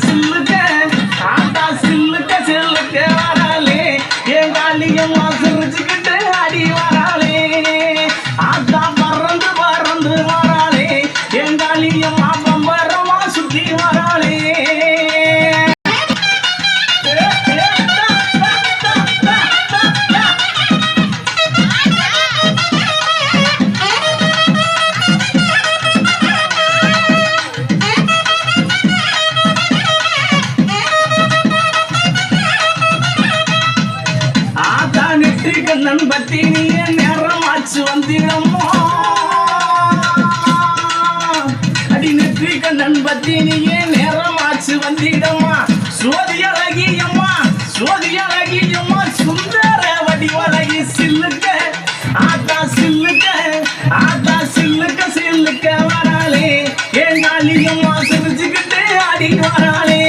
சில்லுக்க ஆத்தா சில்லுக்க சில்லுக்க வராளே என் காளியம்மா சிரிச்சுக்கிட்டு அடி வராளே ஆத்தா பறந்து பறந்து வராளே என் காளியம்மா பம்பரமா சுத்தி வராளே கண்ணன் பத்தி நீ நேரமாச்சு வந்திடமோ அடி நெற்றி கண்ணன் பத்தி நீ நேரமாச்சு வந்திடமா சோதி அழகியம்மா சோதி அழகியம்மா சுந்தர வடிவழகி சில்லுக்க ஆத்தா சில்லுக்க ஆத்தா சில்லுக்க சில்லுக்க வராளே என் காளியம்மா சிரிச்சுக்கிட்டு அடி வராளே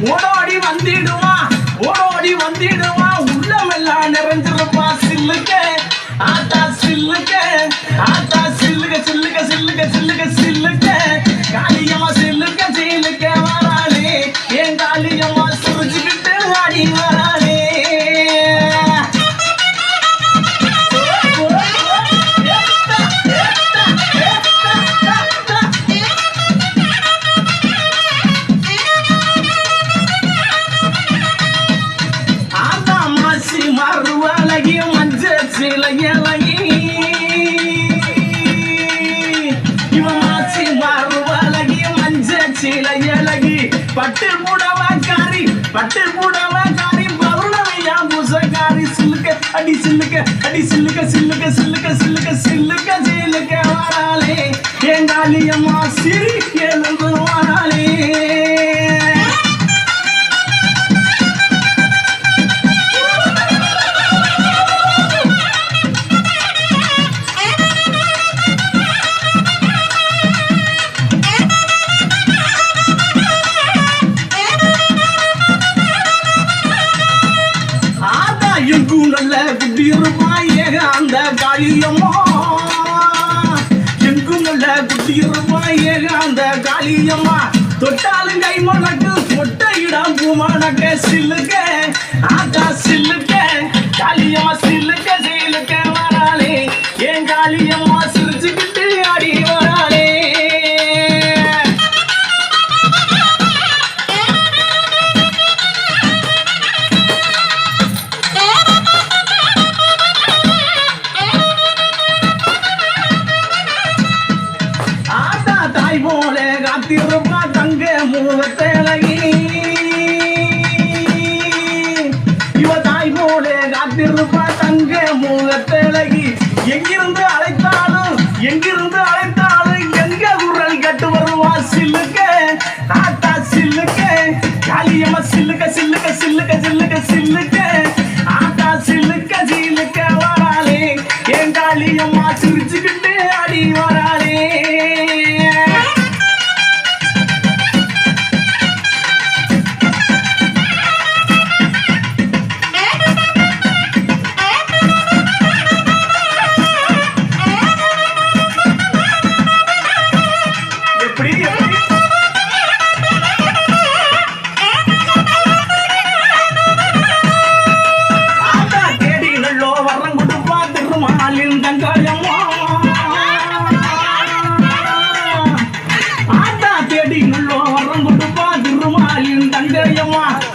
ஓடோடி வந்திடுவா ஓடோடி வந்திடுவா உள்ளமெல்லாம் நிறைஞ்சிருப்பா சில்லுக்க ஆத்தா சில்லுக்க ஆத்தா சில்லுக்க சில்லுக்க சில்லுக்க சில்லுக்க சில்லுக்க காளியம்மா சில்லுக்க சில்லுக்க வராளே என் காளியம்மா சுரிச்சுக்கிட்டு ஆடி வராளே மறுவழகி மஞ்ச சிலையழகி இவன் மாசி மறுவழகி மஞ்ச சிலையழகி பட்டு புடவக்காரி பௌர்ணமியா பூசக்காரி சில்லுக்க அடி சில்லுக்க அடி சில்லுக்க சில்லுக்க சில்லுக்க சில்லுக்க சில்லுக்க சில்லுக்க வராளே என் காளியம்மா சிரி எழுந்து வராளே எங்கும் நல்ல குட்டியிருப்பா ஏகாந்த காளியம்மா எங்கும் நல்ல குட்டியிருப்பா ஏகாந்த காளியம்மா தொட்டாலும் கை மணக்கு மொட்டையிடம் பூமணக்க சில்லுக்க ஆத்தா சில்லுக்க காளியம்மா சில்லுக்க சில்லுக்க வராளே என் காளியம்மா சிரிச்சுக்கிட்டு ஆடி வராளே தாய் போல காத்திருப்பா தங்க முகத்தழகி இவ தாய் போல காத்திருப்பா தங்க முகத்தழகி எங்கிருந்து அழைத்தாலும் எங்க குரல் கட்டு வருவா சில்லுக்க ஆத்தா சில்லுக்க காளியம்மா சில்லுக்க சில்லுக்க சில்லுக்க சில்லுக்க சில்லுக்க ஆத்தா சில்லுக்க சில்லுக்க வராளே என் காளியம்மா சிரிச்சுக்கிட்டு அடி வராளே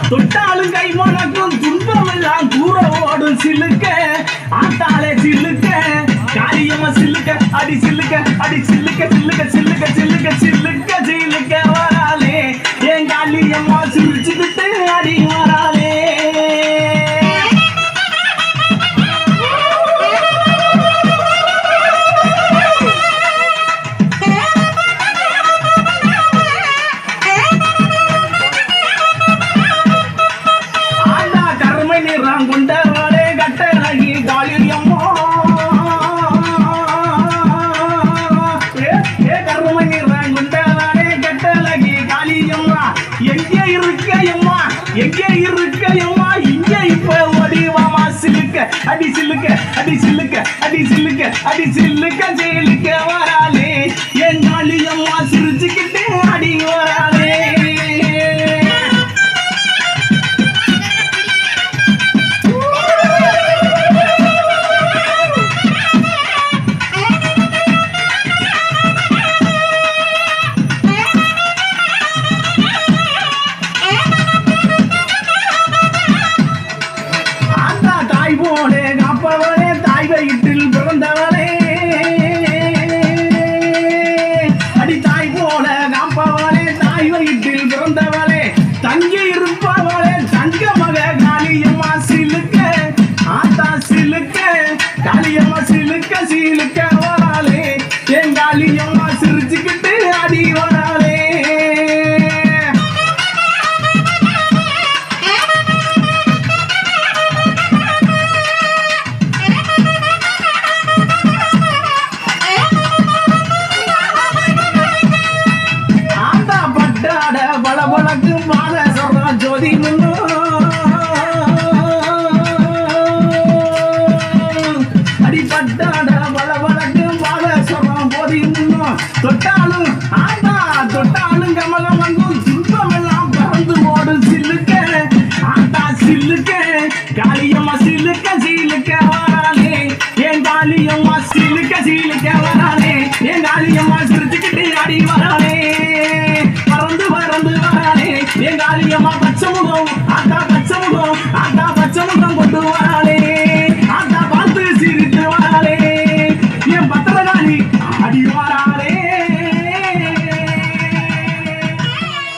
தொட்டாலும் கை மணக்கும் துன்பம் எல்லாம் தூர ஓடும் சில்லுக்க ஆத்தாலே சில்லுக்க காளியம்மா சில்லுக்க அடி சில்லுக்க அடி சில்லுக்க சில்லுக்க சில்லுக்க சில்லுக்க சில்லுக்க சில்லுக்க வராளே என் காளியம்மா சிரிச்சுக்கிட்டு அடி வராளே அடி சில்லுக்க அடி சில்லுக்க அடி சில்லுக்க அடி சில்லுக்க சில்லுக்க வராளே என் காளியம்மா சிரிச்சுக்கிட்டு அடி வராளே தங்கி இருப்பவளே தங்க மக காளியம்மா சிலுக்க ஆத்தா சிலுக்க காளியம்மா சிலுக்க சிலுக்க வராளே என் காளியம்மா சிரிச்சுக்கிட்டு அடி வராளே ஆத்தா பட்டாட பலபலக்கு ஜோதி அடிப்பட்டாட வளவழக்கு வாழ சொல்றான் போதி தொட்டாலும் ஆண்டா தொட்டாலும் கமலம் வந்தும் துன்பம் எல்லாம் பறந்து ஓடும் சில்லுக்க ஆண்டா சில்லுக்க காளியம்மா சில்லுக்க சீலுக்க வராளே என் காளியம்மா சில்லுக்க சீலுக்க வராளே என் காளியம்மா சிரிச்சுக்கிட்டு அடி வராளே பறந்து பறந்து வராளே என் காளியம்மா பச்சை முகம் ஆத்தா